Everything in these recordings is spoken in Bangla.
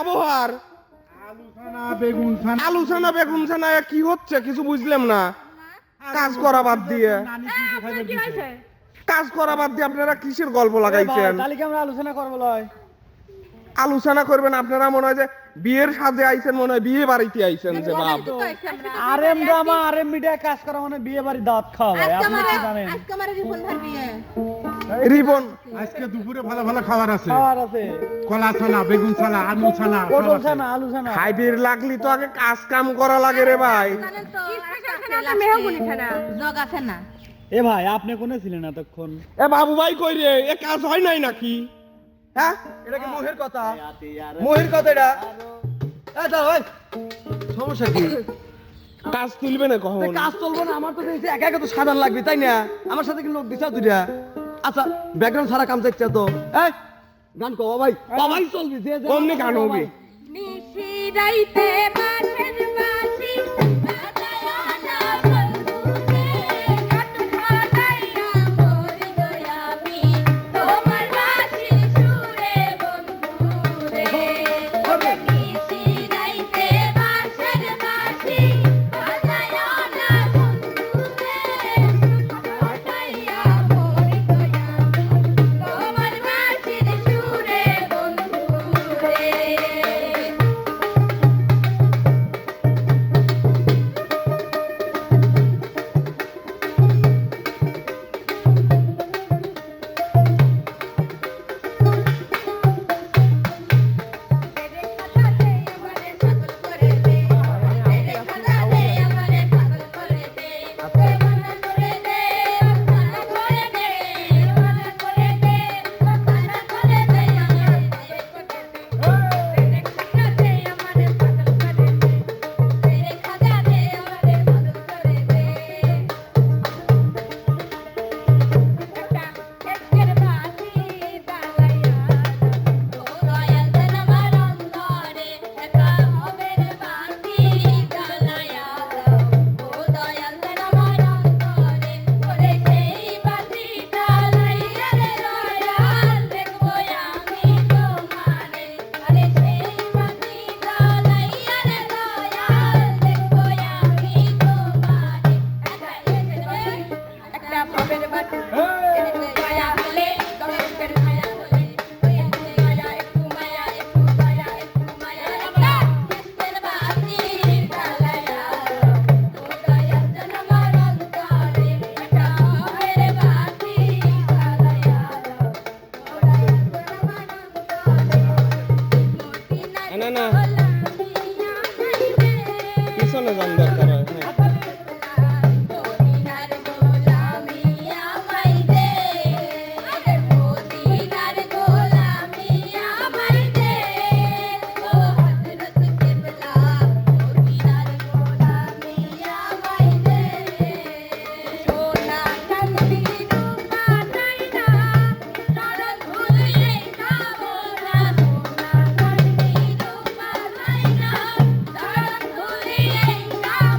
ব্যবহার? আলোচনা বেগুন ছানা কি হচ্ছে কিছু বুঝলাম না। কাজ করা বাদ দিয়ে আপনারা কিসের গল্প লাগাইছেন? তাহলে কি আমরা আলোচনা করবো? লয় আলোচনা করবেন আপনারা, মনে হয় যে বিয়ের সাজে আইছেন, মনে হয় বিয়ে বাড়িতে আইছেন যে বাপ। আরএম ড্রামা আরএম মিডিয়া কাজ করা মানে বিয়ে বাড়ি দাওয়াত খাওয়া ভাই, আপনি কি জানেন? রিবন আজকে দুপুরে ভালো ভালো খাবার আছে, খাবার আছে, কলা ছানা, বেগুন ছানা, আলু ছানা, পটল ছানা, আলু ছানা। হাইবির লাগলি তো আগে কাজ কাম করা লাগে রে ভাই। এ ভাই আপনি কোনে ছিলেন এতক্ষণ? এ বাবু ভাই কই রে, এ কাজ হয় নাই নাকি? হ্যাঁ, এটা কি মোহের কথা? মোহের কথা এটা। এ দাও ভাই, সমস্যা কি? কাজ তুলবে না কখন? কাজ চলবো না, আমার তো দেখছি একা একা তো সাধারণ লাগবে, তাই না? আমার সাথে কি লোক দিছা দুইটা? আচ্ছা ব্যাকগ্রাউন্ড সারা কাম দেখছে তো। এই গান কো ভাই, বাবাই চলবি যে যে কমনি গান হবে। নিশি রাইতে বাঁশের বাঁশি বাজায় না বন্ধুরে, কাঠ খাটাইয়া মরি গয়ামি তোমার বাঁশি সুরে বন্ধুরে। নিশি রাইতে বাঁশের বাঁশি বাজায় না বন্ধুরে, কাঠ খাটাইয়া মরি গয়ামি তোমার বাঁশির সুরে বন্ধুরে। না না, পিছনে যান দরকার হয়। হ্যাঁ। Thank you.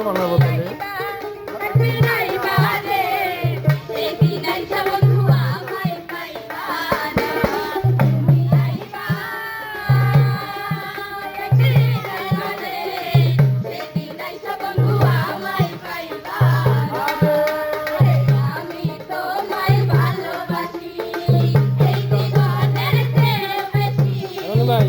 বছর বানাবো তাহলে ভাই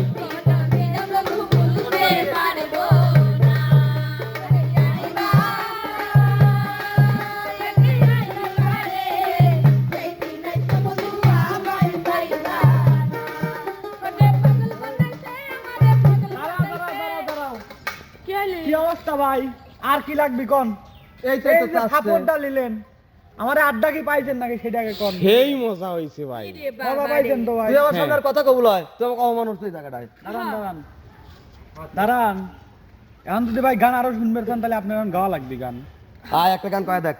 কি অবস্থা ভাই আর কি লাগবে কোন এই তো এই তো যে সাপোর্টটা নিলেন আমার আড্ডা কি পাইছেন নাকি সেটাকে কোন সেই মজা হয়েছে ভাই মজা পাইছেন তো ভাই তুই আমার সঙ্গে আর কথা কবুল হয় তুই আমাকে অমানুষ তুই জায়গাটায় দাঁড়ান দাঁড়ান দাঁড়ান এখন যদি ভাই গান আরো শুনবেন চান তাহলে আপনার এখন গাওয়া লাগবে গান আয় একটা গান কয়ে দেখ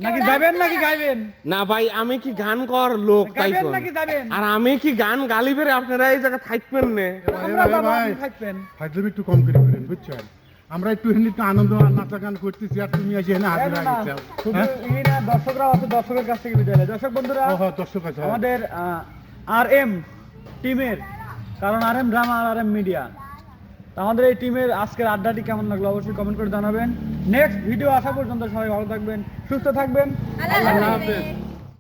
নাকি যাবেন নাকি গাইবেন না ভাই আমি কি গান কর লোক তাই গাইবেন কোন? নাকি যাবেন আর আমি কি গান গালি বেড়ে আপনারা এই জায়গায় থাকবেন না আমরা যাবো, আপনি থাকবেন ফাইজলামি একটু কম করে করেন বুঝছেন আমরা একটু হিন্দি একটু আনন্দ আর নাচা গান করতেছি আর তুমি এসে এখানে হাজির হয়ে গেছো শুধু হ্যাঁ? এই না দর্শকরা আছে দর্শকের কাছ থেকে বিদায় নেয়। দর্শক বন্ধুরা ও হ্যাঁ, দর্শক আছে আমাদের আর এম টিমের কারণ আর এম ড্রামা আর এম মিডিয়া আমাদের এই টিমের আজকের আড্ডাটি কেমন লাগলো অবশ্যই কমেন্ট করে জানাবেন নেক্সট ভিডিও আসা পর্যন্ত সবাই ভালো থাকবেন সুস্থ থাকবেন আল্লাহ হাফেজ।